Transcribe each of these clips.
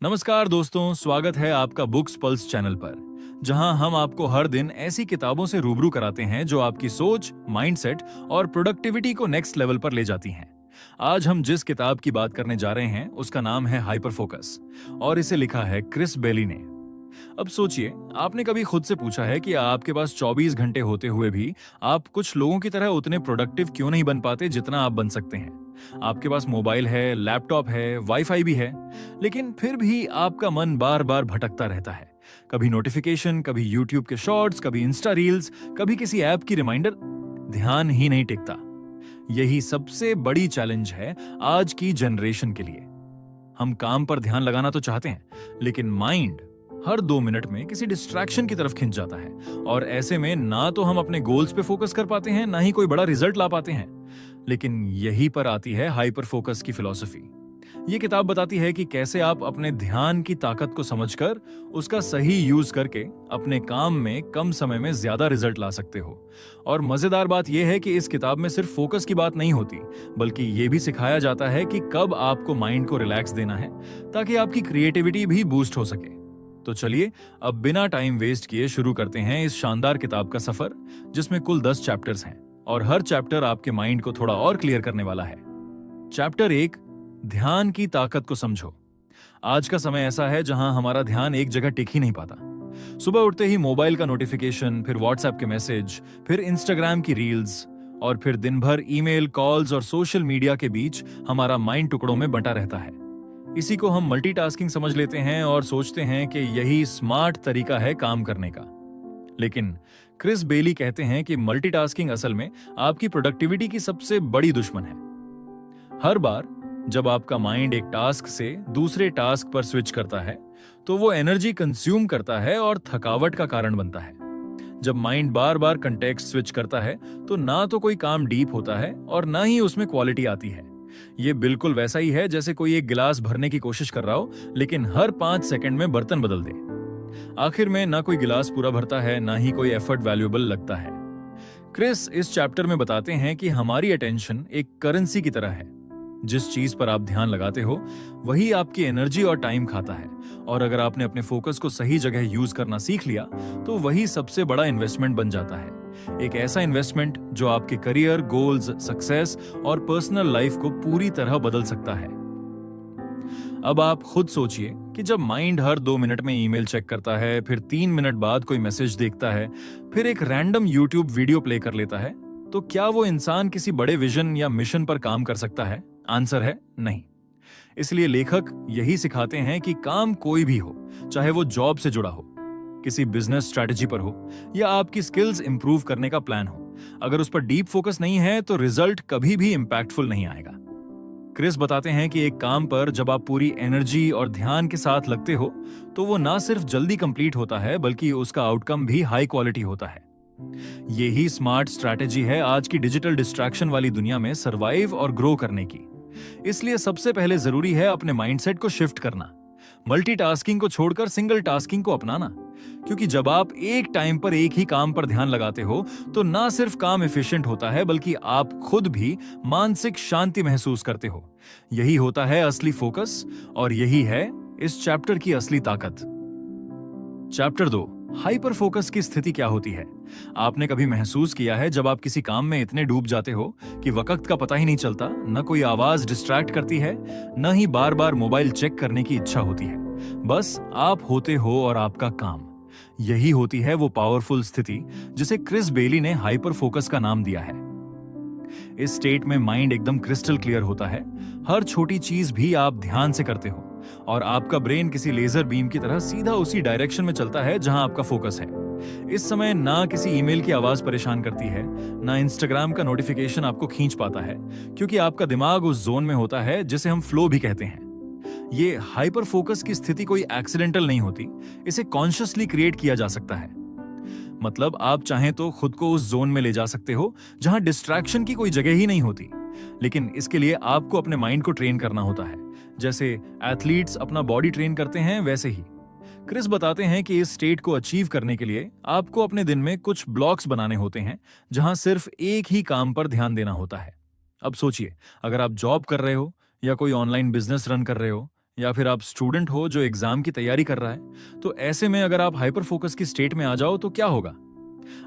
नमस्कार दोस्तों, स्वागत है आपका बुक्स पल्स चैनल पर, जहां हम आपको हर दिन ऐसी किताबों से रूबरू कराते हैं जो आपकी सोच, माइंडसेट और प्रोडक्टिविटी को नेक्स्ट लेवल पर ले जाती हैं। आज हम जिस किताब की बात करने जा रहे हैं उसका नाम है हाइपर फोकस और इसे लिखा है क्रिस बेली ने। अब सोचिए, आपने कभी खुद से पूछा है कि आपके पास 24 घंटे होते हुए भी आप कुछ लोगों की तरह उतने प्रोडक्टिव क्यों नहीं बन पाते जितना आप बन सकते हैं? आपके पास मोबाइल है, लैपटॉप है, वाईफाई भी है, लेकिन फिर भी आपका मन बार बार भटकता रहता है। कभी नोटिफिकेशन, कभी यूट्यूब के शॉर्ट्स, कभी इंस्टा रील्स, कभी किसी ऐप की रिमाइंडर, ध्यान ही नहीं टिकता। यही सबसे बड़ी चैलेंज है आज की जनरेशन के लिए। हम काम पर ध्यान लगाना तो चाहते हैं, लेकिन माइंड हर 2 मिनट में किसी डिस्ट्रैक्शन की तरफ खिंच जाता है और ऐसे में ना तो हम अपने गोल्स पे फोकस कर पाते हैं, ना ही कोई बड़ा रिजल्ट ला पाते हैं। लेकिन यही पर आती है हाइपर फोकस की फिलॉसफी। ये किताब बताती है कि कैसे आप अपने ध्यान की ताकत को समझकर उसका सही यूज करके अपने काम में कम समय में ज्यादा रिजल्ट ला सकते हो। और मजेदार बात यह है कि इस किताब में सिर्फ फोकस की बात नहीं होती, बल्कि यह भी सिखाया जाता है कि कब आपको माइंड को रिलैक्स देना है ताकि आपकी क्रिएटिविटी भी बूस्ट हो सके। तो चलिए अब बिना टाइम वेस्ट किए शुरू करते हैं इस शानदार किताब का सफर, जिसमें कुल 10 चैप्टर्स हैं और हर चैप्टर आपके माइंड को थोड़ा और क्लियर करने वाला है। चैप्टर 1, ध्यान की ताकत को समझो। आज का समय ऐसा है जहां हमारा ध्यान एक जगह टिक ही नहीं पाता। सुबह उठते ही मोबाइल का नोटिफिकेशन, फिर व्हाट्सएप के मैसेज, फिर इंस्टाग्राम की रील्स और फिर दिन भर ईमेल, कॉल्स और सोशल मीडिया के बीच हमारा माइंड टुकड़ों में बंटा रहता है। इसी को हम मल्टीटास्किंग समझ लेते हैं और सोचते हैं कि यही स्मार्ट तरीका है काम करने का। लेकिन क्रिस बेली कहते हैं कि मल्टीटास्किंग असल में आपकी प्रोडक्टिविटी की सबसे बड़ी दुश्मन है। हर बार जब आपका माइंड एक टास्क से दूसरे टास्क पर स्विच करता है, तो वो एनर्जी कंज्यूम करता है और थकावट का कारण बनता है। जब माइंड बार बार कंटेक्स्ट स्विच करता है, तो ना तो कोई काम डीप होता है और ना ही उसमें क्वालिटी आती है। ये बिल्कुल वैसा ही है जैसे कोई एक गिलास भरने की कोशिश कर रहा हो, लेकिन हर 5 सेकंड में बर्तन बदल दे। आखिर में ना कोई गिलास पूरा भरता है, ना ही कोई एफर्ट वैल्यूएबल लगता है। क्रिस इस चैप्टर में बताते हैं कि हमारी अटेंशन एक करेंसी की तरह है। जिस चीज पर आप ध्यान लगाते हो, वही आपकी एनर्जी और टाइम खाता है। और अगर आपने अपने फोकस को सही जगह यूज करना सीख लिया, तो वही सबसे बड़ा इन्वेस्टमेंट बन जाता है। एक ऐसा इन्वेस्टमेंट जो आपके करियर, गोल्स, सक्सेस और पर्सनल लाइफ को पूरी तरह बदल सकता है। अब आप खुद सोचिए कि जब माइंड हर 2 मिनट में ईमेल चेक करता है, फिर 3 मिनट बाद कोई मैसेज देखता है, फिर एक रैंडम यूट्यूब वीडियो प्ले कर लेता है, तो क्या वो इंसान किसी बड़े विजन या मिशन पर काम कर सकता है? आंसर है नहीं। इसलिए लेखक यही सिखाते हैं कि काम कोई भी हो, चाहे वो जॉब से जुड़ा हो, किसी बिजनेस स्ट्रेटजी पर हो या आपकी स्किल्स इंप्रूव करने का प्लान हो, अगर उस पर डीप फोकस नहीं है तो रिजल्ट कभी भी इंपैक्टफुल नहीं आएगा। क्रिस बताते हैं कि एक काम पर जब आप पूरी एनर्जी और ध्यान के साथ लगते हो, तो वो ना सिर्फ जल्दी कंप्लीट होता है, बल्कि उसका आउटकम भी हाई क्वालिटी होता है। यही स्मार्ट स्ट्रैटेजी है आज की डिजिटल डिस्ट्रैक्शन वाली दुनिया में सर्वाइव और ग्रो करने की। इसलिए सबसे पहले जरूरी है अपने माइंडसेट को शिफ्ट करना, मल्टीटास्किंग को छोड़कर सिंगल टास्किंग को अपनाना। क्योंकि जब आप एक टाइम पर एक ही काम पर ध्यान लगाते हो, तो ना सिर्फ काम एफिशिएंट होता है, बल्कि आप खुद भी मानसिक शांति महसूस करते हो। यही होता है असली फोकस और यही है इस चैप्टर की असली ताकत। चैप्टर 2, हाइपर फोकस की स्थिति क्या होती है? आपने कभी महसूस किया है जब आप किसी काम में इतने डूब जाते हो कि वक्त का पता ही नहीं चलता, न कोई आवाज डिस्ट्रैक्ट करती है, न ही बार बार मोबाइल चेक करने की इच्छा होती है, बस आप होते हो और आपका काम। यही होती है वो पावरफुल स्थिति जिसे क्रिस बेली ने हाइपर फोकस का नाम दिया है। इस स्टेट में माइंड एकदम क्रिस्टल क्लियर होता है, हर छोटी चीज भी आप ध्यान से करते हो और आपका ब्रेन किसी लेजर बीम की तरह सीधा उसी डायरेक्शन में चलता है जहां आपका फोकस है। इस समय ना किसी ईमेल की आवाज परेशान करती है, ना इंस्टाग्राम का नोटिफिकेशन आपको खींच पाता है, क्योंकि आपका दिमाग उस जोन में होता है जिसे हम फ्लो भी कहते हैं। ये हाइपर फोकस की स्थिति कोई एक्सीडेंटल नहीं होती, इसे कॉन्शियसली क्रिएट किया जा सकता है। मतलब आप चाहें तो खुद को उस जोन में ले जा सकते हो जहां डिस्ट्रैक्शन की कोई जगह ही नहीं होती, लेकिन इसके लिए आपको अपने माइंड को ट्रेन करना होता है। जैसे एथलीट्स अपना बॉडी ट्रेन करते हैं, वैसे ही क्रिस बताते हैं कि इस स्टेट को अचीव करने के लिए आपको अपने दिन में कुछ ब्लॉक्स बनाने होते हैं जहां सिर्फ एक ही काम पर ध्यान देना होता है। अब सोचिए, अगर आप जॉब कर रहे हो या कोई ऑनलाइन बिजनेस रन कर रहे हो या फिर आप स्टूडेंट हो जो एग्जाम की तैयारी कर रहा है, तो ऐसे में अगर आप हाइपर फोकस की स्टेट में आ जाओ तो क्या होगा?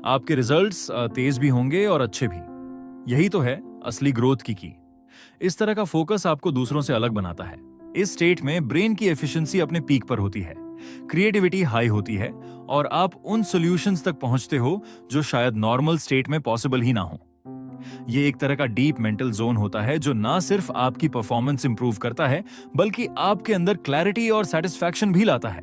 आपके रिजल्ट्स तेज भी होंगे और अच्छे भी। यही तो है असली ग्रोथ की। इस तरह का फोकस आपको दूसरों से अलग बनाता है। इस स्टेट में ब्रेन की एफिशिएंसी अपने पीक पर होती है, क्रिएटिविटी हाई होती है और आप उन सॉल्यूशंस तक पहुंचते हो जो शायद नॉर्मल स्टेट में पॉसिबल ही ना हो। ये एक तरह का डीप मेंटल जोन होता है जो ना सिर्फ आपकी परफॉर्मेंस इंप्रूव करता है बल्कि आपके अंदर क्लैरिटी और सेटिस्फैक्शन भी लाता है।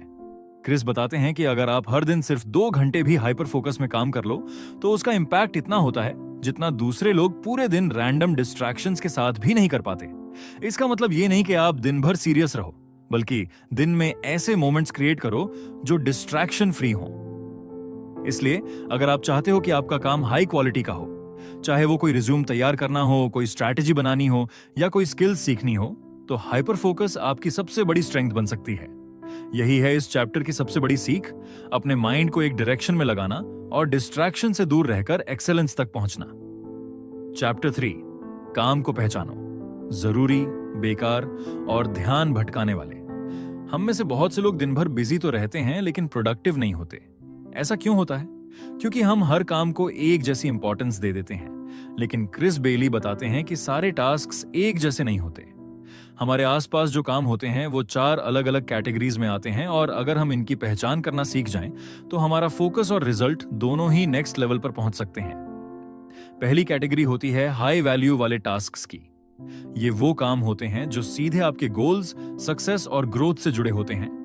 क्रिस बताते हैं कि अगर आप हर दिन सिर्फ 2 घंटे भी हाइपर फोकस में काम कर लो तो उसका इंपैक्ट इतना होता है जितना दूसरे लोग पूरे दिन रैंडम डिस्ट्रैक्शंस के साथ भी नहीं कर पाते। इसका मतलब ये नहीं कि आप दिन भर सीरियस रहो, बल्कि दिन में ऐसे मोमेंट्स क्रिएट करो जो डिस्ट्रैक्शन फ्री हो। इसलिए अगर आप चाहते हो कि आपका काम हाई क्वालिटी का हो, चाहे वो कोई रिज्यूम तैयार करना हो, कोई स्ट्रैटेजी बनानी हो या कोई स्किल्स सीखनी हो, तो हाइपर फोकस आपकी सबसे बड़ी स्ट्रेंथ बन सकती है। यही है इस चैप्टर की सबसे बड़ी सीख, अपने माइंड को एक डायरेक्शन में लगाना और डिस्ट्रैक्शन से दूर रहकर एक्सेलेंस तक पहुंचना। चैप्टर 3, काम को पहचानो, जरूरी, बेकार और ध्यान भटकाने वाले। हम में से बहुत से लोग दिन भर बिजी तो रहते हैं लेकिन प्रोडक्टिव नहीं होते। ऐसा क्यों होता है? क्योंकि हम हर काम को एक जैसी इंपॉर्टेंस दे देते हैं। लेकिन क्रिस बेली बताते हैं कि सारे टास्क्स एक जैसे नहीं होते। हमारे आसपास जो काम होते हैं वो 4 अलग अलग कैटेगरीज में आते हैं और अगर हम इनकी पहचान करना सीख जाएं तो हमारा फोकस और रिजल्ट दोनों ही नेक्स्ट लेवल पर पहुंच सकते हैं। पहली कैटेगरी होती है हाई वैल्यू वाले टास्क्स की। ये वो काम होते हैं जो सीधे आपके गोल्स, सक्सेस और ग्रोथ से जुड़े होते हैं।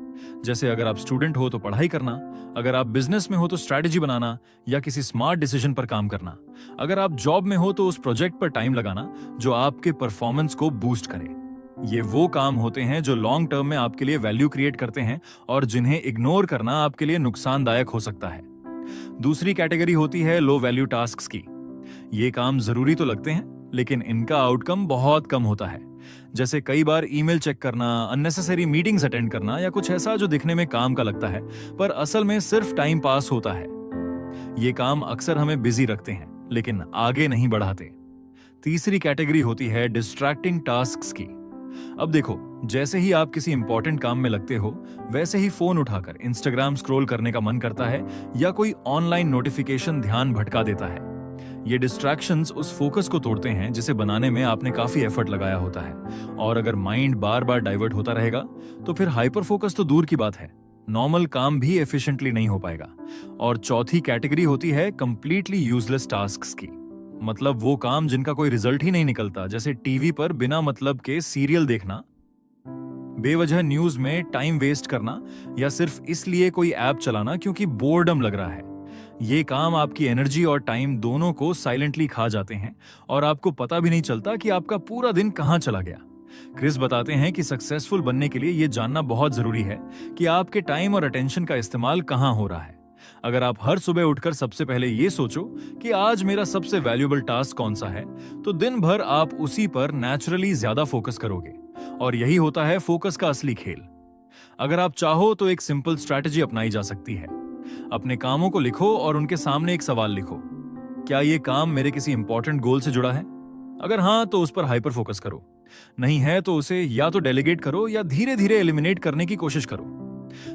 जैसे अगर आप स्टूडेंट हो तो पढ़ाई करना, अगर आप बिजनेस में हो तो स्ट्रैटेजी बनाना या किसी स्मार्ट डिसीजन पर काम करना, अगर आप जॉब में हो तो उस प्रोजेक्ट पर टाइम लगाना जो आपके परफॉर्मेंस को बूस्ट करे। ये वो काम होते हैं जो लॉन्ग टर्म में आपके लिए वैल्यू क्रिएट करते हैं और जिन्हें इग्नोर करना आपके लिए नुकसानदायक हो सकता है। दूसरी कैटेगरी होती है लो वैल्यू टास्क्स की। ये काम जरूरी तो लगते हैं लेकिन इनका आउटकम बहुत कम होता है। जैसे कई बार ईमेल चेक करना, अननेसेसरी मीटिंग्स अटेंड करना या कुछ ऐसा जो दिखने में काम का लगता है पर असल में सिर्फ टाइम पास होता है। ये काम अक्सर हमें बिजी रखते हैं लेकिन आगे नहीं बढ़ाते। तीसरी कैटेगरी होती है डिस्ट्रैक्टिंग टास्क्स की। अब देखो, जैसे ही आप किसी इंपॉर्टेंट काम में लगते हो वैसे ही फोन उठाकर इंस्टाग्राम स्क्रॉल करने का मन करता है या कोई ऑनलाइन नोटिफिकेशन ध्यान भटका देता है। ये डिस्ट्रैक्शंस उस फोकस को तोड़ते हैं जिसे बनाने में आपने काफी एफर्ट लगाया होता है। और अगर माइंड बार बार डाइवर्ट होता रहेगा तो फिर हाइपर फोकस तो दूर की बात है, नॉर्मल काम भी एफिशिएंटली नहीं हो पाएगा। और चौथी कैटेगरी होती है कंप्लीटली यूजलेस टास्क्स की। मतलब वो काम जिनका कोई रिजल्ट ही नहीं निकलता, जैसे टीवी पर बिना मतलब के सीरियल देखना, बेवजह न्यूज में टाइम वेस्ट करना या सिर्फ इसलिए कोई ऐप चलाना क्योंकि बोर्डम लग रहा है। ये काम आपकी एनर्जी और टाइम दोनों को साइलेंटली खा जाते हैं और आपको पता भी नहीं चलता कि आपका पूरा दिन कहां चला गया। क्रिस बताते हैं कि सक्सेसफुल बनने के लिए यह जानना बहुत जरूरी है कि आपके टाइम और अटेंशन का इस्तेमाल कहां हो रहा है। अगर आप हर सुबह उठकर सबसे पहले ये सोचो कि आज मेरा सबसे वैल्यूएबल टास्क कौन सा है, तो दिन भर आप उसी पर नेचुरली ज्यादा फोकस करोगे। और यही होता है फोकस का असली खेल। अगर आप चाहो तो एक सिंपल स्ट्रैटेजी अपनाई जा सकती है। अपने कामों को लिखो और उनके सामने एक सवाल लिखो। क्या ये काम मेरे किसी इंपॉर्टेंट गोल से जुड़ा है? अगर हाँ तो उस पर हाइपर फोकस करो, नहीं है तो उसे या तो डेलीगेट करो या धीरे धीरे एलिमिनेट करने की कोशिश करो।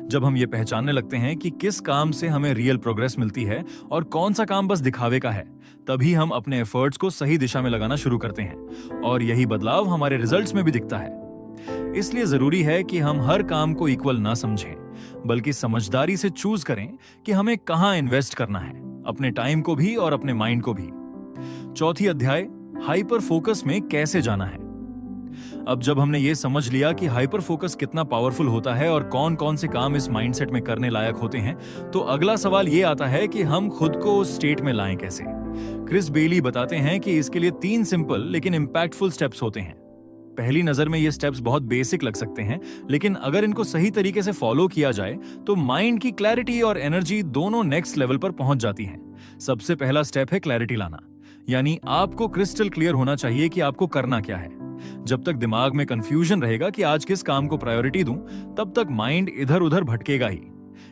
जब हम ये पहचानने लगते हैं कि किस काम से हमें रियल प्रोग्रेस मिलती है और कौन सा काम बस दिखावे का है, तभी हम अपने एफर्ट्स को सही दिशा में लगाना शुरू करते हैं और यही बदलाव हमारे रिजल्ट्स में भी दिखता है। इसलिए जरूरी है कि हम हर काम को इक्वल ना समझें, बल्कि समझदारी से चूज करें कि हमें कहां इन्वेस्ट करना है, अपने टाइम को भी और अपने माइंड को भी। चौथी अध्याय, हाइपर फोकस में कैसे जाना है। अब जब हमने ये समझ लिया कि हाइपर फोकस कितना पावरफुल होता है और कौन कौन से काम इस माइंडसेट में करने लायक होते हैं, तो अगला सवाल ये आता है कि हम खुद को उस स्टेट में लाएं कैसे। क्रिस बेली बताते हैं कि इसके लिए 3 सिंपल लेकिन इंपैक्टफुल स्टेप्स होते हैं। पहली नजर में ये स्टेप्स बहुत बेसिक लग सकते हैं, लेकिन अगर इनको सही तरीके से फॉलो किया जाए तो माइंड की क्लैरिटी और एनर्जी दोनों नेक्स्ट लेवल पर पहुंच जाती हैं। सबसे पहला स्टेप है क्लैरिटी लाना, यानी आपको क्रिस्टल क्लियर होना चाहिए कि आपको करना क्या है। जब तक दिमाग में कंफ्यूजन रहेगा कि आज किस काम को प्रायोरिटी दूं, तब तक माइंड इधर उधर भटकेगा ही।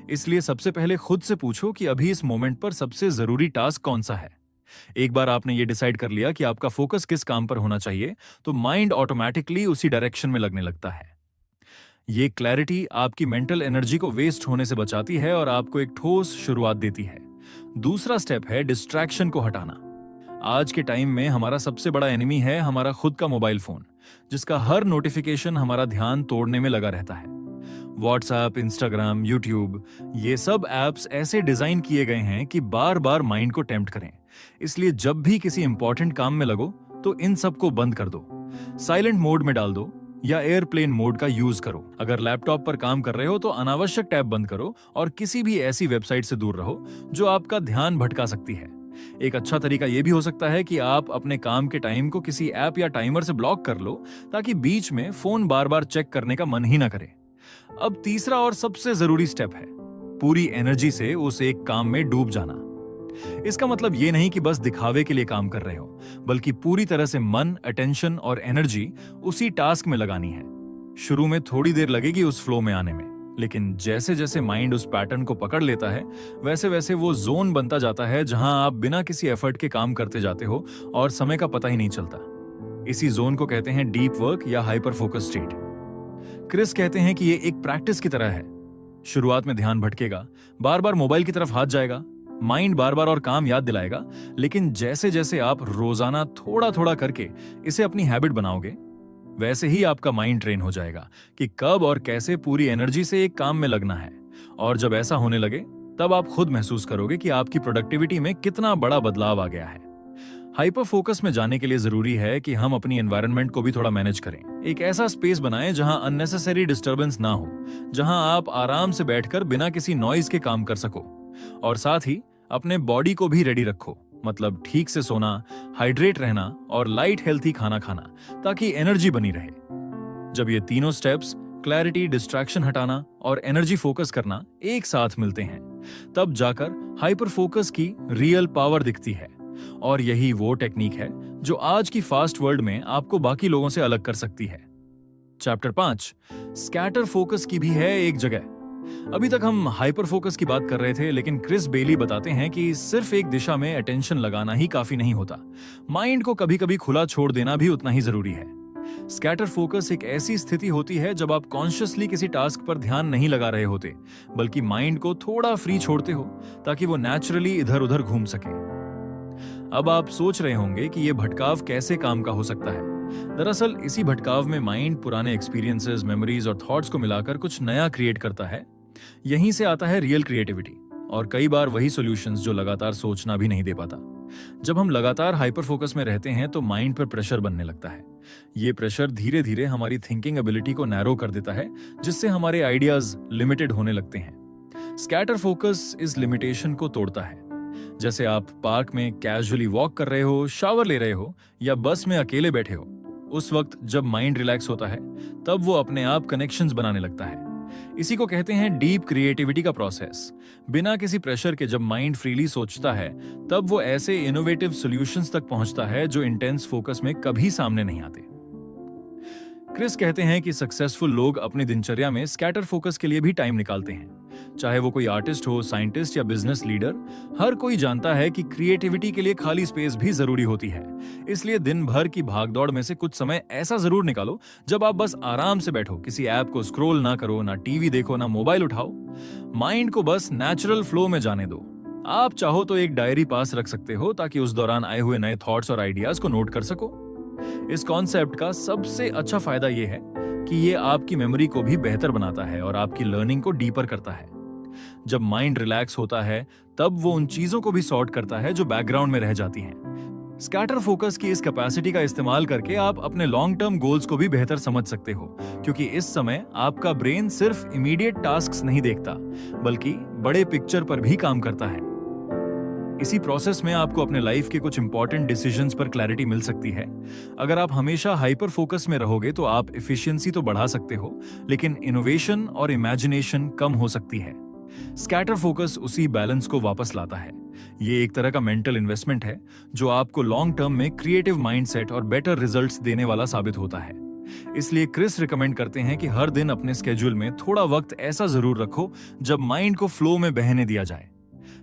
इसलिए सबसे पहले खुद से पूछो कि अभी इस मोमेंट पर सबसे जरूरी टास्क कौन सा है। एक बार आपने ये डिसाइड कर लिया कि आपका फोकस किस काम पर होना चाहिए, तो माइंड ऑटोमेटिकली उसी डायरेक्शन में लगने लगता है। ये क्लैरिटी आपकी मेंटल एनर्जी को वेस्ट होने से बचाती है और आपको एक ठोस शुरुआत देती है। दूसरा स्टेप है डिस्ट्रैक्शन को हटाना। आज के टाइम में हमारा सबसे बड़ा एनिमी है हमारा खुद का मोबाइल फोन, जिसका हर नोटिफिकेशन हमारा ध्यान तोड़ने में लगा रहता है। व्हाट्सएप, इंस्टाग्राम, यूट्यूब, ये सब एप्स ऐसे डिजाइन किए गए हैं कि बार बार माइंड को टेम्प्ट करें। इसलिए जब भी किसी इंपॉर्टेंट काम में लगो तो इन सबको बंद कर दो, साइलेंट मोड में डाल दो या एयरप्लेन मोड का यूज करो। अगर लैपटॉप पर काम कर रहे हो तो अनावश्यक टैब बंद करो और किसी भी ऐसी वेबसाइट से दूर रहो जो आपका ध्यान भटका सकती है। एक अच्छा तरीका यह भी हो सकता है कि आप अपने काम के टाइम को किसी ऐप या टाइमर से ब्लॉक कर लो, ताकि बीच में फोन बार बार चेक करने का मन ही ना करे। अब तीसरा और सबसे जरूरी स्टेप है पूरी एनर्जी से उस एक काम में डूब जाना। इसका मतलब ये नहीं कि बस दिखावे के लिए काम कर रहे हो, बल्कि पूरी तरह से मन, अटेंशन और एनर्जी उसी टास्क में लगानी है। शुरू में थोड़ी देर लगेगी उस फ्लो में आने में, लेकिन जैसे जैसे माइंड उस पैटर्न को पकड़ लेता है, वैसे वैसे वो जोन बनता जाता है जहां आप बिना किसी एफर्ट के काम करते जाते हो और समय का पता ही नहीं चलता। इसी जोन को कहते हैं डीप वर्क या हाइपर फोकस स्टेट। क्रिस कहते हैं कि ये एक प्रैक्टिस की तरह है। शुरुआत में ध्यान भटकेगा, बार बार मोबाइल की तरफ हाथ जाएगा, माइंड बार बार और काम याद दिलाएगा, लेकिन जैसे जैसे आप रोजाना थोड़ा थोड़ा करके इसे अपनी हैबिट बनाओगे, वैसे ही आपका माइंड ट्रेन हो जाएगा कि कब और कैसे पूरी एनर्जी से एक काम में लगना है। और जब ऐसा होने लगे, तब आप खुद महसूस करोगे कि आपकी प्रोडक्टिविटी में कितना बड़ा बदलाव आ गया है। हाइपर फोकस में जाने के लिए जरूरी है कि हम अपनी एनवायरनमेंट को भी थोड़ा मैनेज करें। एक ऐसा स्पेस बनाएं जहां अननेसेसरी डिस्टर्बेंस ना हो, जहां आप आराम से बैठकर बिना किसी नॉइज के काम कर सको। और साथ ही अपने बॉडी को भी रेडी रखो, मतलब ठीक से सोना, हाइड्रेट रहना और लाइट हेल्थी खाना खाना, ताकि एनर्जी बनी रहे। जब ये तीनों स्टेप्स, क्लैरिटी, डिस्ट्रैक्शन हटाना और एनर्जी फोकस करना, एक साथ मिलते हैं, तब जाकर हाइपर फोकस की रियल पावर दिखती है। और यही वो टेक्निक है जो आज की फास्ट वर्ल्ड में आपको बाकी लोगों से अलग कर सकती है। चैप्टर 5, स्कैटर फोकस की भी है एक जगह। अभी तक हम हाइपर फोकस की बात कर रहे थे, लेकिन क्रिस बेली बताते हैं कि सिर्फ एक दिशा में अटेंशन लगाना ही काफी नहीं होता। माइंड को कभी कभी खुला छोड़ देना भी उतना ही जरूरी है। स्कैटर फोकस एक ऐसी स्थिति होती है जब आप कॉन्शियसली किसी टास्क पर ध्यान नहीं लगा रहे होते, बल्कि माइंड को थोड़ा फ्री छोड़ते हो ताकि वो नेचुरली इधर उधर घूम सके। अब आप सोच रहे होंगे कि यह भटकाव कैसे काम का हो सकता है। दरअसल इसी भटकाव में माइंड पुराने एक्सपीरियंसेस, मेमोरीज और थॉट्स को मिलाकर कुछ नया क्रिएट करता है। यहीं से आता है रियल क्रिएटिविटी और कई बार वही सॉल्यूशंस जो लगातार सोचना भी नहीं दे पाता। जब हम लगातार हाइपर फोकस में रहते हैं तो माइंड पर प्रेशर बनने लगता है। ये प्रेशर धीरे धीरे हमारी थिंकिंग एबिलिटी को नैरो कर देता है, जिससे हमारे आइडियाज लिमिटेड होने लगते हैं। स्कैटर फोकस इस लिमिटेशन को तोड़ता है। जैसे आप पार्क में कैजुअली वॉक कर रहे हो, शावर ले रहे हो या बस में अकेले बैठे हो, उस वक्त जब माइंड रिलैक्स होता है, तब वो अपने आप कनेक्शंस बनाने लगता है। इसी को कहते हैं डीप क्रिएटिविटी का प्रोसेस। बिना किसी प्रेशर के जब माइंड फ्रीली सोचता है, तब वो ऐसे इनोवेटिव सॉल्यूशंस तक पहुंचता है जो इंटेंस फोकस में कभी सामने नहीं आते। क्रिस कहते हैं कि सक्सेसफुल लोग अपनी दिनचर्या में स्कैटर फोकस के लिए भी टाइम निकालते हैं। चाहे वो कोई आर्टिस्ट हो, साइंटिस्ट या बिजनेस लीडर, हर कोई जानता है कि क्रिएटिविटी के लिए खाली स्पेस भी जरूरी होती है। इसलिए दिन भर की भागदौड़ में से कुछ समय ऐसा जरूर निकालो जब आप बस आराम से बैठो, किसी ऐप को स्क्रॉल ना करो, ना टीवी देखो, ना मोबाइल उठाओ। माइंड को बस नेचुरल फ्लो में जाने दो। आप चाहो तो एक डायरी पास रख सकते हो ताकि उस दौरान आए हुए नए थॉट्स और आइडियाज को नोट कर सको। इस कॉन्सेप्ट का सबसे अच्छा फायदा यह है कि ये आपकी मेमोरी को भी बेहतर बनाता है और आपकी लर्निंग को डीपर करता है। जब माइंड रिलैक्स होता है, तब वो उन चीजों को भी सॉर्ट करता है जो बैकग्राउंड में रह जाती हैं। स्कैटर फोकस की इस कैपेसिटी का इस्तेमाल करके आप अपने लॉन्ग टर्म गोल्स को भी बेहतर समझ सकते हो, क्योंकि इस समय आपका ब्रेन सिर्फ इमीडिएट टास्क्स नहीं देखता, बल्कि बड़े पिक्चर पर भी काम करता है। इसी प्रोसेस में आपको अपने लाइफ के कुछ इंपॉर्टेंट डिसीजंस पर क्लैरिटी मिल सकती है। अगर आप हमेशा हाइपर फोकस में रहोगे तो आप एफिशिएंसी तो बढ़ा सकते हो, लेकिन इनोवेशन और इमेजिनेशन कम हो सकती है। स्कैटर फोकस उसी बैलेंस को वापस लाता है। ये एक तरह का मेंटल इन्वेस्टमेंट है जो आपको लॉन्ग टर्म में क्रिएटिव माइंडसेट और बेटर रिजल्ट्स देने वाला साबित होता है। इसलिए क्रिस रिकमेंड करते हैं कि हर दिन अपने स्केड्यूल में थोड़ा वक्त ऐसा जरूर रखो जब माइंड को फ्लो में बहने दिया जाए,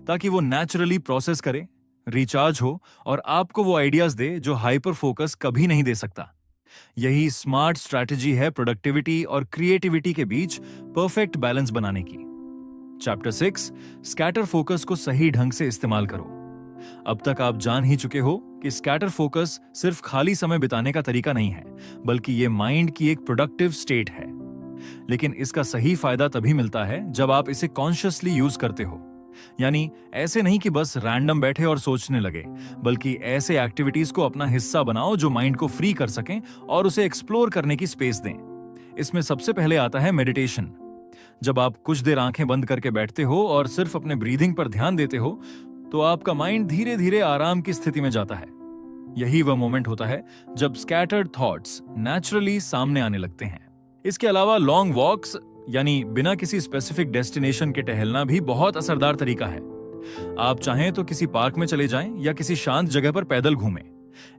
ताकि वो नेचुरली प्रोसेस करे, रिचार्ज हो और आपको वो आइडियाज दे जो हाइपर फोकस कभी नहीं दे सकता। यही स्मार्ट स्ट्रैटेजी है प्रोडक्टिविटी और क्रिएटिविटी के बीच परफेक्ट बैलेंस बनाने की। चैप्टर 6, स्कैटर फोकस को सही ढंग से इस्तेमाल करो। अब तक आप जान ही चुके हो कि स्कैटर फोकस सिर्फ खाली समय बिताने का तरीका नहीं है, बल्कि ये माइंड की एक प्रोडक्टिव स्टेट है। लेकिन इसका सही फायदा तभी मिलता है जब आप इसे कॉन्शियसली यूज करते हो। यानी ऐसे नहीं कि बस रैंडम बैठे और सोचने लगे, बल्कि ऐसे एक्टिविटीज को अपना हिस्सा बनाओ जो माइंड को फ्री कर सकें और उसे एक्सप्लोर करने की स्पेस दें। इसमें सबसे पहले आता है मेडिटेशन। जब आप कुछ देर आंखें बंद करके बैठते हो और सिर्फ अपने ब्रीदिंग पर ध्यान देते हो, तो आपका माइंड धीरे धीरे आराम की स्थिति में जाता है। यही वह मोमेंट होता है जब स्कैटर्ड थॉट्स नेचुरली सामने आने लगते हैं। इसके अलावा लॉन्ग वॉक्स, यानी बिना किसी स्पेसिफिक डेस्टिनेशन के टहलना भी बहुत असरदार तरीका है। आप चाहें तो किसी पार्क में चले जाएं या किसी शांत जगह पर पैदल घूमें।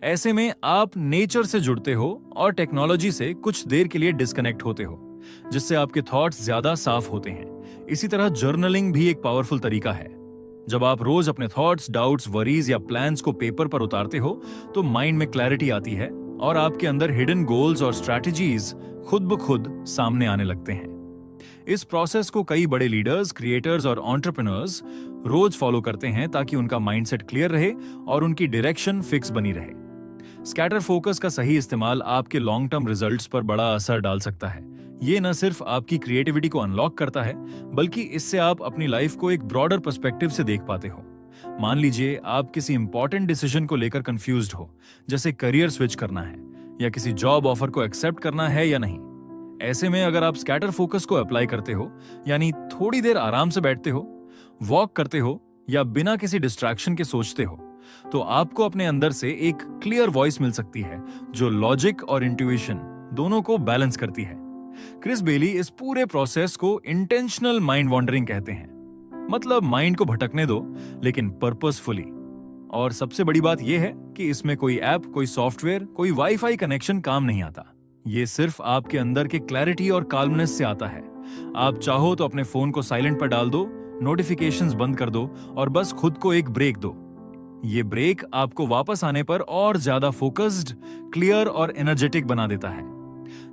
ऐसे में आप नेचर से जुड़ते हो और टेक्नोलॉजी से कुछ देर के लिए डिस्कनेक्ट होते हो, जिससे आपके थॉट्स ज्यादा साफ होते हैं। इसी तरह जर्नलिंग भी एक पावरफुल तरीका है। जब आप रोज अपने थॉट्स, डाउट्स, वरीज या प्लान्स को पेपर पर उतारते हो, तो माइंड में क्लैरिटी आती है और आपके अंदर हिडन गोल्स और स्ट्रैटेजीज खुद ब खुद सामने आने लगते हैं। इस प्रोसेस को कई बड़े लीडर्स, क्रिएटर्स और एंटरप्रेन्योर्स रोज फॉलो करते हैं ताकि उनका माइंडसेट क्लियर रहे और उनकी डायरेक्शन फिक्स बनी रहे। स्कैटर फोकस का सही इस्तेमाल आपके लॉन्ग टर्म रिजल्ट्स पर बड़ा असर डाल सकता है। ये न सिर्फ आपकी क्रिएटिविटी को अनलॉक करता है, बल्कि इससे आप अपनी लाइफ को एक ब्रॉडर पर्सपेक्टिव से देख पाते हो। मान लीजिए आप किसी इंपॉर्टेंट डिसीजन को लेकर कंफ्यूज्ड हो, जैसे करियर स्विच करना है या किसी जॉब ऑफर को एक्सेप्ट करना है या नहीं। ऐसे में अगर आप स्कैटर फोकस को अप्लाई करते हो, यानी थोड़ी देर आराम से बैठते हो, वॉक करते हो या बिना किसी डिस्ट्रैक्शन के सोचते हो, तो आपको अपने अंदर से एक क्लियर वॉइस मिल सकती है जो लॉजिक और इंट्यूशन दोनों को बैलेंस करती है। क्रिस बेली इस पूरे प्रोसेस को इंटेंशनल माइंड वॉन्डरिंग कहते हैं। मतलब माइंड को भटकने दो, लेकिन पर्पसफुली। और सबसे बड़ी बात यह है कि इसमें कोई ऐप, कोई सॉफ्टवेयर, कोई वाईफाई कनेक्शन काम नहीं आता। ये सिर्फ आपके अंदर के क्लैरिटी और काल्मनेस से आता है। आप चाहो तो अपने फोन को साइलेंट पर डाल दो, नोटिफिकेशंस बंद कर दो और बस खुद को एक ब्रेक दो। ये ब्रेक आपको वापस आने पर और ज्यादा फोकस्ड, क्लियर और एनर्जेटिक बना देता है।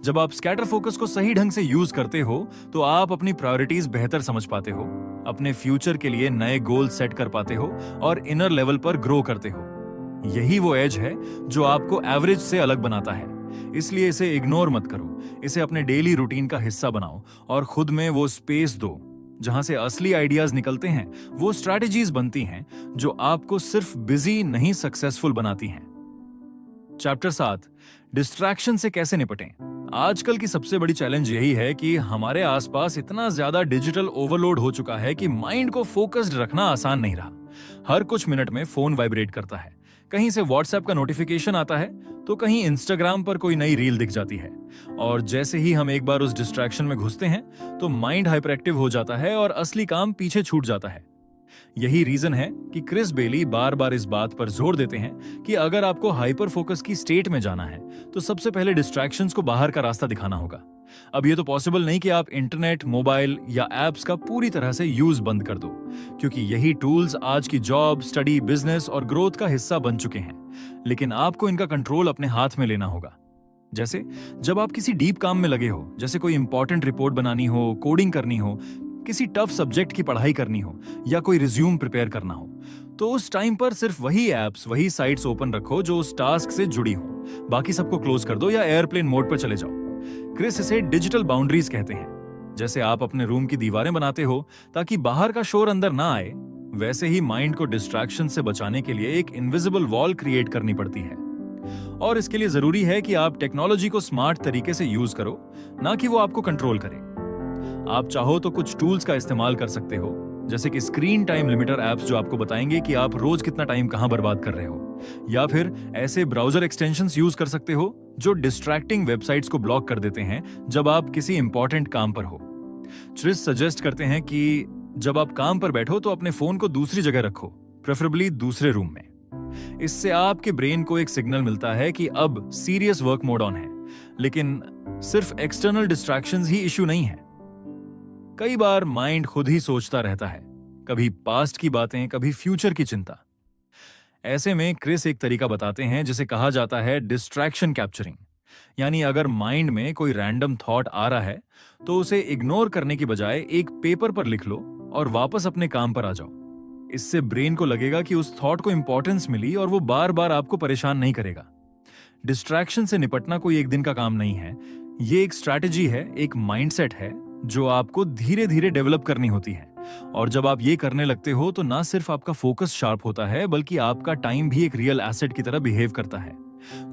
जब आप स्कैटर फोकस को सही ढंग से यूज करते हो, तो आप अपनी प्रायोरिटीज बेहतर समझ पाते हो, अपने फ्यूचर के लिए नए गोल सेट कर पाते हो और इनर लेवल पर ग्रो करते हो। यही वो एज है जो आपको एवरेज से अलग बनाता है। इसलिए इसे इग्नोर मत करो, इसे अपने डेली रूटीन का हिस्सा बनाओ और खुद में वो स्पेस दो जहां से असली आइडियाज निकलते हैं, वो स्ट्रैटेजीज बनती हैं जो आपको सिर्फ बिजी नहीं, सक्सेसफुल बनाती हैं। चैप्टर 7, डिस्ट्रैक्शन से कैसे निपटें। आजकल की सबसे बड़ी चैलेंज यही है कि हमारे आसपास इतना ज्यादा डिजिटल ओवरलोड हो चुका है कि माइंड को फोकस्ड रखना आसान नहीं रहा। हर कुछ मिनट में फोन वाइब्रेट करता है, कहीं से व्हाट्सएप का नोटिफिकेशन आता है तो कहीं इंस्टाग्राम पर कोई नई रील दिख जाती है। और जैसे ही हम एक बार उस डिस्ट्रैक्शन में घुसते हैं तो माइंड हाइपर एक्टिव हो जाता है और असली काम पीछे छूट जाता है। यही रीजन है कि क्रिस बेली बार बार इस बात पर जोर देते हैं कि अगर आपको हाइपर फोकस की स्टेट में जाना है तो सबसे पहले डिस्ट्रैक्शंस को बाहर का रास्ता दिखाना होगा। अब ये तो पॉसिबल नहीं कि आप इंटरनेट, मोबाइल या एप्स का पूरी तरह से यूज बंद कर दो, क्योंकि यही टूल्स आज की जॉब, स्टडी, बिजनेस और ग्रोथ का हिस्सा बन चुके हैं। लेकिन आपको इनका कंट्रोल अपने हाथ में लेना होगा। जैसे जब आप किसी डीप काम में लगे हो, जैसे कोई इंपॉर्टेंट रिपोर्ट बनानी हो, कोडिंग करनी हो, किसी टफ सब्जेक्ट की पढ़ाई करनी हो या कोई रिज्यूम प्रिपेयर करना हो, तो उस टाइम पर सिर्फ वही एप्स, वही साइट्स ओपन रखो जो उस टास्क से जुड़ी हो। बाकी सबको क्लोज कर दो या एयरप्लेन मोड पर चले जाओ। क्रिस इसे डिजिटल बाउंड्रीज कहते हैं। जैसे आप अपने रूम की दीवारें बनाते हो ताकि बाहर का शोर अंदर ना आए, वैसे ही माइंड को डिस्ट्रैक्शन से बचाने के लिए एक इनविजिबल वॉल क्रिएट करनी पड़ती है। और इसके लिए जरूरी है कि आप टेक्नोलॉजी को स्मार्ट तरीके से यूज करो, ना कि वो आपको कंट्रोल करे। आप चाहो तो कुछ टूल्स का इस्तेमाल कर सकते हो, जैसे कि स्क्रीन टाइम लिमिटर एप्स जो आपको बताएंगे कि आप रोज कितना टाइम कहां बर्बाद कर रहे हो, या फिर ऐसे ब्राउजर एक्सटेंशंस यूज कर सकते हो जो डिस्ट्रैक्टिंग वेबसाइट्स को ब्लॉक कर देते हैं जब आप किसी इंपॉर्टेंट काम पर हो। क्रिस सजेस्ट करते हैं कि जब आप काम पर बैठो तो अपने फोन को दूसरी जगह रखो, प्रेफरेबली दूसरे रूम में। इससे आपके ब्रेन को एक सिग्नल मिलता है कि अब सीरियस वर्क मोड ऑन है। लेकिन सिर्फ एक्सटर्नल डिस्ट्रैक्शंस ही इश्यू नहीं है। कई बार माइंड खुद ही सोचता रहता है, कभी पास्ट की बातें, कभी फ्यूचर की चिंता। ऐसे में क्रिस एक तरीका बताते हैं जिसे कहा जाता है डिस्ट्रैक्शन कैप्चरिंग। यानी अगर माइंड में कोई रैंडम थॉट आ रहा है तो उसे इग्नोर करने की बजाय एक पेपर पर लिख लो और वापस अपने काम पर आ जाओ। इससे ब्रेन को लगेगा कि उस थॉट को इंपॉर्टेंस मिली और वो बार बार आपको परेशान नहीं करेगा। डिस्ट्रैक्शन से निपटना कोई एक दिन का काम नहीं है। ये एक स्ट्रैटेजी है, एक माइंडसेट है जो आपको धीरे धीरे डेवलप करनी होती है। और जब आप ये करने लगते हो तो ना सिर्फ आपका फोकस शार्प होता है बल्कि आपका टाइम भी एक रियल एसेट की तरह बिहेव करता है।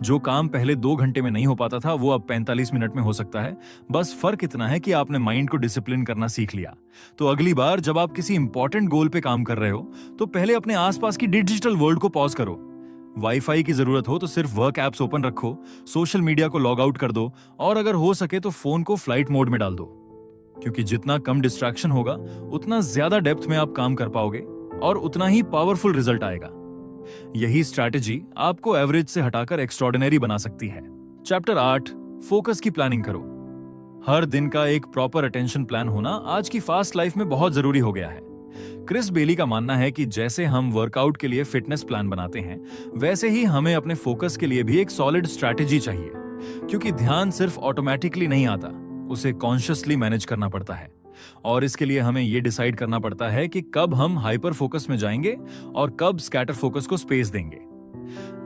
जो काम पहले 2 घंटे में नहीं हो पाता था वो अब 45 मिनट में हो सकता है। बस फर्क इतना है कि आपने माइंड को डिसिप्लिन करना सीख लिया। तो अगली बार जब आप किसी इंपॉर्टेंट गोल पे काम कर रहे हो तो पहले अपने आसपास की डिजिटल वर्ल्ड को पॉज करो। वाईफाई की जरूरत हो तो सिर्फ वर्क एप्स ओपन रखो, सोशल मीडिया को लॉग आउट कर दो और अगर हो सके तो फोन को फ्लाइट मोड में डाल दो। क्योंकि जितना कम डिस्ट्रैक्शन होगा उतना ज्यादा डेप्थ में आप काम कर पाओगे और उतना ही पावरफुल रिजल्ट आएगा। यही स्ट्रैटेजी आपको एवरेज से हटाकर एक्स्ट्रॉर्डिनरी बना सकती है। चैप्टर 8, फोकस की प्लानिंग करो। हर दिन का एक प्रॉपर अटेंशन प्लान होना आज की फास्ट लाइफ में बहुत जरूरी हो गया है। क्रिस बेली का मानना है कि जैसे हम वर्कआउट के लिए फिटनेस प्लान बनाते हैं वैसे ही हमें अपने फोकस के लिए भी एक सॉलिड स्ट्रैटेजी चाहिए। क्योंकि ध्यान सिर्फ ऑटोमेटिकली नहीं आता, उसे कॉन्शियसली मैनेज करना पड़ता है। और इसके लिए हमें यह डिसाइड करना पड़ता है कि कब हम हाइपर फोकस में जाएंगे और कब स्कैटर फोकस को स्पेस देंगे।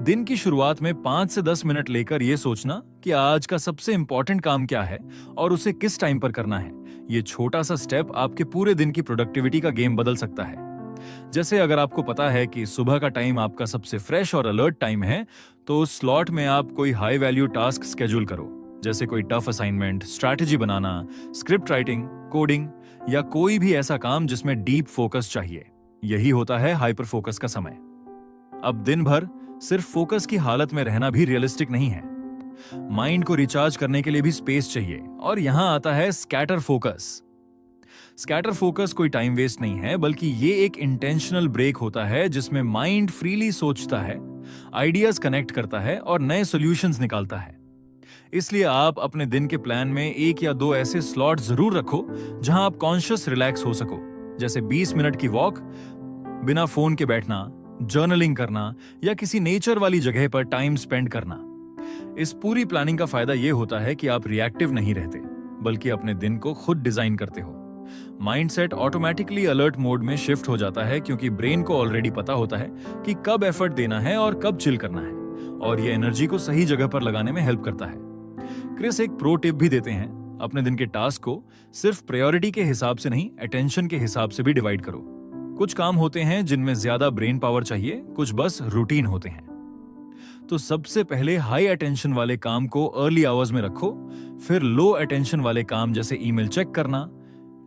दिन की शुरुआत में 5 से 10 मिनट लेकर यह सोचना कि आज का सबसे इंपॉर्टेंट काम क्या है और उसे किस टाइम पर करना है, यह छोटा सा स्टेप आपके पूरे दिन की प्रोडक्टिविटी का गेम बदल सकता है। जैसे अगर आपको पता है कि सुबह का टाइम आपका सबसे फ्रेश और अलर्ट टाइम है तो उस स्लॉट में आप कोई हाई वैल्यू टास्क स्केड्यूल करो, जैसे कोई टफ असाइनमेंट, स्ट्रैटेजी बनाना, स्क्रिप्ट राइटिंग, कोडिंग या कोई भी ऐसा काम जिसमें डीप फोकस चाहिए। यही होता है हाइपर फोकस का समय। अब दिन भर सिर्फ फोकस की हालत में रहना भी रियलिस्टिक नहीं है। माइंड को रिचार्ज करने के लिए भी स्पेस चाहिए और यहां आता है स्कैटर फोकस। स्कैटर फोकस कोई टाइम वेस्ट नहीं है बल्कि ये एक इंटेंशनल ब्रेक होता है जिसमें माइंड फ्रीली सोचता है, आइडियाज कनेक्ट करता है और नए सॉल्यूशंस निकालता है। इसलिए आप अपने दिन के प्लान में 1 या 2 ऐसे स्लॉट जरूर रखो जहां आप कॉन्शियस रिलैक्स हो सको, जैसे 20 मिनट की वॉक, बिना फोन के बैठना, जर्नलिंग करना या किसी नेचर वाली जगह पर टाइम स्पेंड करना। इस पूरी प्लानिंग का फायदा यह होता है कि आप रिएक्टिव नहीं रहते बल्कि अपने दिन को खुद डिजाइन करते हो। माइंडसेट ऑटोमेटिकली अलर्ट मोड में शिफ्ट हो जाता है क्योंकि ब्रेन को ऑलरेडी पता होता है कि कब एफर्ट देना है और कब चिल करना है, और यह एनर्जी को सही जगह पर लगाने में हेल्प करता है। क्रिस एक प्रो टिप भी देते हैं, अपने दिन के टास्क को सिर्फ प्रायोरिटी के हिसाब से नहीं, अटेंशन के हिसाब से भी डिवाइड करो। कुछ काम होते हैं जिनमें ज्यादा ब्रेन पावर चाहिए, कुछ बस रूटीन होते हैं। तो सबसे पहले हाई अटेंशन वाले काम को अर्ली आवर्स में रखो, फिर लो अटेंशन वाले काम जैसे ईमेल चेक करना,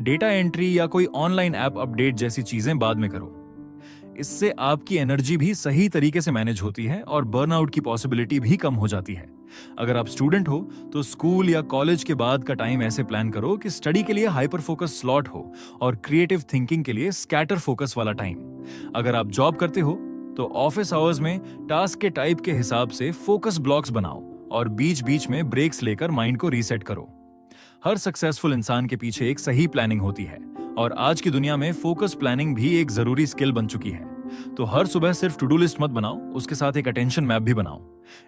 डेटा एंट्री या कोई ऑनलाइन ऐप अपडेट जैसी चीजें बाद में करो। इससे आपकी एनर्जी भी सही तरीके से मैनेज होती है और बर्नआउट की पॉसिबिलिटी भी कम हो जाती है। अगर आप स्टूडेंट हो तो स्कूल या कॉलेज के बाद का टाइम ऐसे प्लान करो कि स्टडी के लिए हाइपर फोकस स्लॉट हो और क्रिएटिव थिंकिंग के लिए स्कैटर फोकस वाला टाइम। अगर आप जॉब करते हो तो ऑफिस आवर्स में टास्क के टाइप के हिसाब से फोकस ब्लॉक्स बनाओ और बीच बीच में ब्रेक्स लेकर माइंड को रीसेट करो। हर सक्सेसफुल इंसान के पीछे एक सही प्लानिंग होती है और आज की दुनिया में फोकस प्लानिंग भी एक जरूरी स्किल बन चुकी है। तो हर सुबह सिर्फ टू डू लिस्ट मत बनाओ, उसके साथ एक अटेंशन मैप भी बनाओ।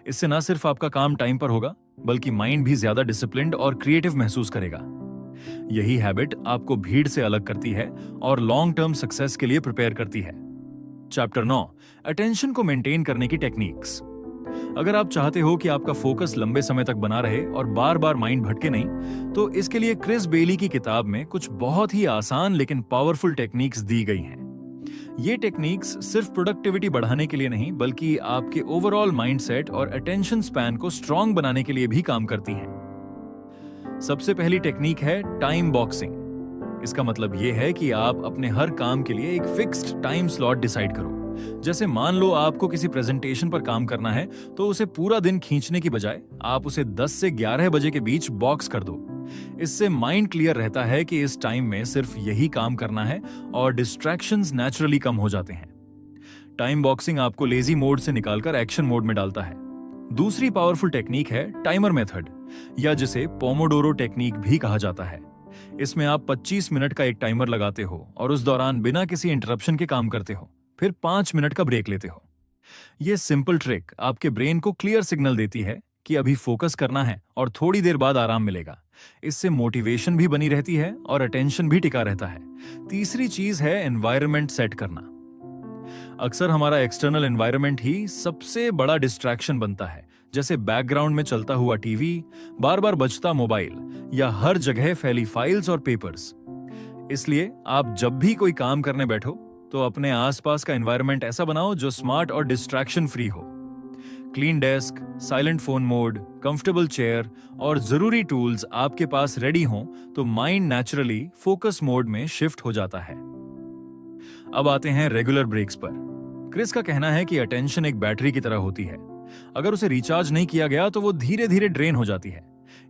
इससे ना सिर्फ आपका काम टाइम पर होगा बल्कि माइंड भी ज्यादा डिसिप्लिन्ड और क्रिएटिव महसूस करेगा। यही हैबिट आपको भीड़ से अलग करती है और लॉन्ग टर्म सक्सेस के लिए प्रिपेयर करती है। चैप्टर 9, अटेंशन को मेंटेन करने की टेक्निक्स। अगर आप चाहते हो कि आपका फोकस लंबे समय तक बना रहे और बार बार माइंड भटके नहीं, तो इसके लिए क्रिस बेली की किताब में कुछ बहुत ही आसान लेकिन पावरफुल टेक्निक्स दी गई हैं। ये टेक्निक्स सिर्फ प्रोडक्टिविटी बढ़ाने के लिए नहीं बल्कि आपके ओवरऑल माइंडसेट और अटेंशन स्पैन को स्ट्रांग बनाने के लिए भी काम करती हैं। सबसे पहली टेक्निक है टाइम बॉक्सिंग। इसका मतलब यह है कि आप अपने हर काम के लिए एक फिक्स्ड टाइम स्लॉट डिसाइड करो। जैसे मान लो आपको किसी प्रेजेंटेशन पर काम करना है तो उसे पूरा दिन खींचने की बजाय आप उसे 10 से 11 बजे के बीच बॉक्स कर दो। इससे माइंड क्लियर रहता है कि इस टाइम में सिर्फ यही काम करना है और डिस्ट्रैक्शंस नेचुरली कम हो जाते हैं। टाइम बॉक्सिंग आपको लेजी मोड से निकालकर एक्शन मोड में डालता है। दूसरी पावरफुल टेक्निक है टाइमर मेथड, या जिसे पोमोडोरो टेक्निक भी कहा जाता है। इसमें आप 25 मिनट का एक टाइमर लगाते हो और उस दौरान बिना किसी इंटरप्शन के काम करते हो, फिर 5 मिनट का ब्रेक लेते हो। यह सिंपल ट्रिक आपके ब्रेन को क्लियर सिग्नल देती है कि अभी फोकस करना है और थोड़ी देर बाद आराम मिलेगा। इससे मोटिवेशन भी बनी रहती है और अटेंशन भी टिका रहता है। तीसरी चीज है एनवायरनमेंट सेट करना। अक्सर हमारा एक्सटर्नल एनवायरनमेंट ही सबसे बड़ा डिस्ट्रैक्शन बनता है, जैसे बैकग्राउंड में चलता हुआ टीवी, बार बार बजता मोबाइल या हर जगह फैली फाइल्स और पेपर्स। इसलिए आप जब भी कोई काम करने बैठो तो अपने आसपास का एनवायरनमेंट ऐसा बनाओ जो स्मार्ट और डिस्ट्रैक्शन फ्री हो। Clean desk, silent phone mode, comfortable chair और जरूरी टूल्स आपके पास रेडी हों तो माइंड नेचुरली फोकस मोड में शिफ्ट हो जाता है। अब आते हैं रेगुलर ब्रेक्स पर। क्रिस का कहना है कि अटेंशन एक बैटरी की तरह होती है। अगर उसे रिचार्ज नहीं किया गया तो वो धीरे धीरे ड्रेन हो जाती है।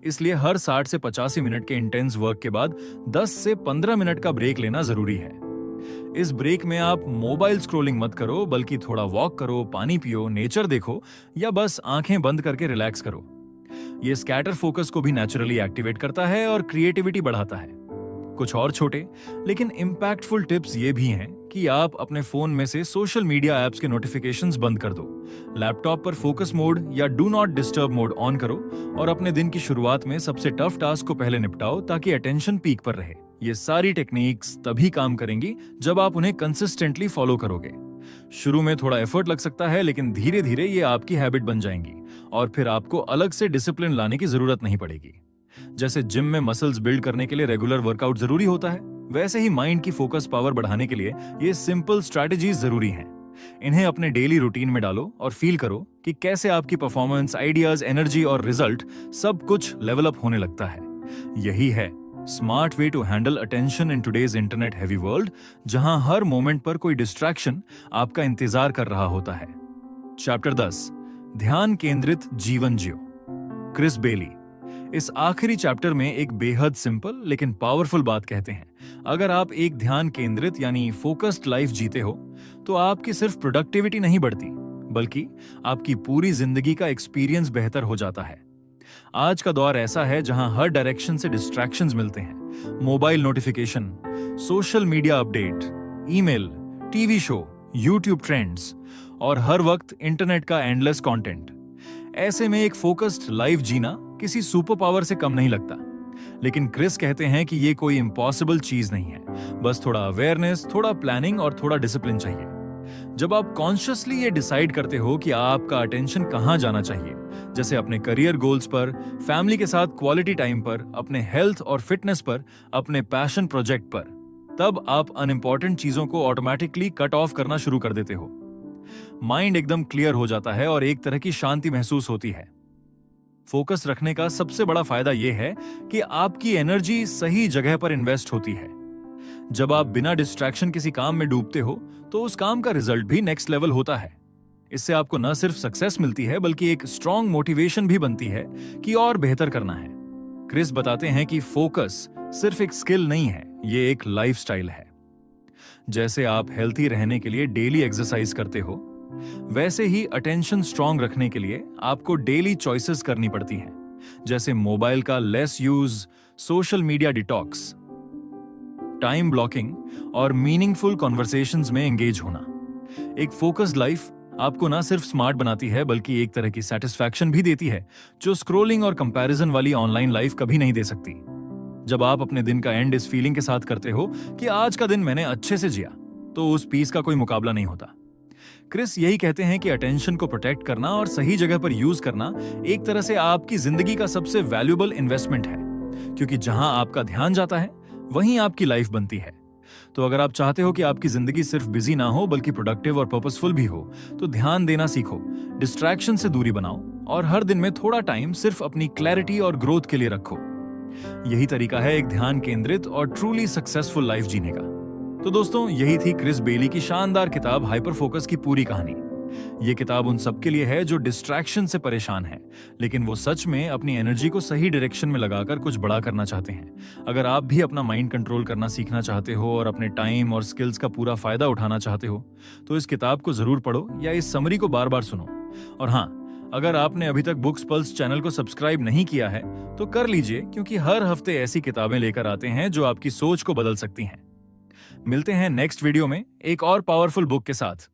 इसलिए हर 60 से 85 मिनट के इंटेंस वर्क के बाद 10 से 15 मिनट का ब्रेक लेना जरूरी है। इस ब्रेक में आप मोबाइल स्क्रॉलिंग मत करो, बल्कि थोड़ा वॉक करो, पानी पियो, नेचर देखो या बस आंखें बंद करके रिलैक्स करो। ये स्कैटर फोकस को भी नेचुरली एक्टिवेट करता है और क्रिएटिविटी बढ़ाता है। कुछ और छोटे लेकिन इम्पैक्टफुल टिप्स ये भी हैं कि आप अपने फोन में से सोशल मीडिया ऐप्स के नोटिफिकेशंस बंद कर दो, लैपटॉप पर फोकस मोड या do not disturb mode on करो और अपने दिन की शुरुआत में सबसे टफ टास्क को पहले निपटाओ ताकि अटेंशन पीक पर रहे। ये सारी टेक्निक्स तभी काम करेंगी जब आप उन्हें कंसिस्टेंटली फॉलो करोगे। शुरू में थोड़ा एफर्ट लग सकता है, लेकिन धीरे धीरे ये आपकी हैबिट बन जाएंगी और फिर आपको अलग से डिसिप्लिन लाने की जरूरत नहीं पड़ेगी। जैसे जिम में मसल्स बिल्ड करने के लिए रेगुलर वर्कआउट जरूरी होता है, वैसे ही माइंड की फोकस पावर बढ़ाने के लिए ये सिंपल स्ट्रैटेजीज जरूरी हैं। इन्हें अपने डेली रूटीन में डालो और फील करो कि कैसे आपकी परफॉर्मेंस, आइडियाज, एनर्जी और रिजल्ट सब कुछ लेवल अप होने लगता है। यही है smart way to handle attention in today's internet heavy world, जहां हर मोमेंट पर कोई डिस्ट्रैक्शन आपका इंतजार कर रहा होता है। चैप्टर 10, ध्यान केंद्रित जीवन जियो। क्रिस बेली इस आखिरी चैप्टर में एक बेहद सिंपल लेकिन पावरफुल बात कहते हैं। अगर आप एक ध्यान केंद्रित यानी फोकस्ड लाइफ जीते हो तो आपकी सिर्फ प्रोडक्टिविटी नहीं बढ़ती, बल्कि आपकी पूरी जिंदगी का एक्सपीरियंस बेहतर हो जाता है। आज का दौर ऐसा है जहां हर डायरेक्शन से डिस्ट्रैक्शंस मिलते हैं। Mobile notification, social media update, email, TV show, YouTube trends और हर वक्त इंटरनेट का एंडलेस कंटेंट। ऐसे में एक फोकस्ड लाइफ जीना किसी सुपर पावर से कम नहीं लगता। लेकिन क्रिस कहते हैं कि ये कोई इम्पॉसिबल चीज नहीं है, बस थोड़ा अवेयरनेस, थोड़ा प्लानिंग और थोड़ा डिसिप्लिन चाहिए। जब आप कॉन्शियसली ये डिसाइड करते हो कि आपका अटेंशन कहाँ जाना चाहिए, जैसे अपने करियर गोल्स पर, फैमिली के साथ क्वालिटी टाइम पर, अपने हेल्थ और फिटनेस पर, अपने पैशन प्रोजेक्ट पर, तब आप अनइम्पॉर्टेंट चीजों को ऑटोमेटिकली कट ऑफ करना शुरू कर देते हो। माइंड एकदम क्लियर हो जाता है और एक तरह की शांति महसूस होती है। फोकस रखने का सबसे बड़ा फायदा यह है कि आपकी एनर्जी सही जगह पर इन्वेस्ट होती है। जब आप बिना डिस्ट्रैक्शन किसी काम में डूबते हो तो उस काम का रिजल्ट भी नेक्स्ट लेवल होता है। इससे आपको न सिर्फ सक्सेस मिलती है, बल्कि एक स्ट्रॉन्ग मोटिवेशन भी बनती है कि और बेहतर करना है। क्रिस बताते हैं कि फोकस सिर्फ एक स्किल नहीं है, ये एक लाइफस्टाइल है। जैसे आप हेल्थी रहने के लिए डेली एक्सरसाइज करते हो, वैसे ही अटेंशन स्ट्रांग रखने के लिए आपको डेली चॉइसेस करनी पड़ती हैं, जैसे मोबाइल का less use, social media detox, time blocking और मीनिंगफुल कॉन्वर्सेशंस में एंगेज होना। एक फोकस्ड लाइफ आपको ना सिर्फ स्मार्ट बनाती है, बल्कि एक तरह की सेटिस्फैक्शन भी देती है जो स्क्रोलिंग और कंपैरिजन वाली ऑनलाइन लाइफ कभी नहीं दे सकती। जब आप अपने दिन का एंड इस फीलिंग के साथ करते हो कि आज का दिन मैंने अच्छे से जिया, तो उस पीस का कोई मुकाबला नहीं होता। क्रिस यही कहते हैं कि अटेंशन को प्रोटेक्ट करना और सही जगह पर यूज करना एक तरह से आपकी जिंदगी का सबसे वैल्यूएबल इन्वेस्टमेंट है, क्योंकि जहां आपका ध्यान जाता है वहीं आपकी लाइफ बनती है। तो अगर आप चाहते हो कि आपकी जिंदगी सिर्फ बिजी ना हो बल्कि प्रोडक्टिव और पर्पसफुल भी हो, तो ध्यान देना सीखो, डिस्ट्रैक्शन से दूरी बनाओ और हर दिन में थोड़ा टाइम सिर्फ अपनी क्लैरिटी और ग्रोथ के लिए रखो। यही तरीका है एक ध्यान केंद्रित और ट्रूली सक्सेसफुल लाइफ जीने का। तो दोस्तों, यही थी क्रिस बेली की शानदार किताब हाइपर फोकस की पूरी कहानी। ये किताब उन सबके लिए है जो डिस्ट्रैक्शन से परेशान हैं, लेकिन वो सच में अपनी एनर्जी को सही डायरेक्शन में लगाकर कुछ बड़ा करना चाहते हैं। अगर आप भी अपना माइंड कंट्रोल करना सीखना चाहते हो और अपने टाइम और स्किल्स का पूरा फायदा उठाना चाहते हो, तो इस किताब को जरूर पढ़ो या इस समरी को बार बार सुनो। और हाँ, अगर आपने अभी तक बुक्स पल्स चैनल को सब्सक्राइब नहीं किया है तो कर लीजिए, क्योंकि हर हफ्ते ऐसी किताबें लेकर आते हैं जो आपकी सोच को बदल सकती हैं। मिलते हैं नेक्स्ट वीडियो में एक और पावरफुल बुक के साथ।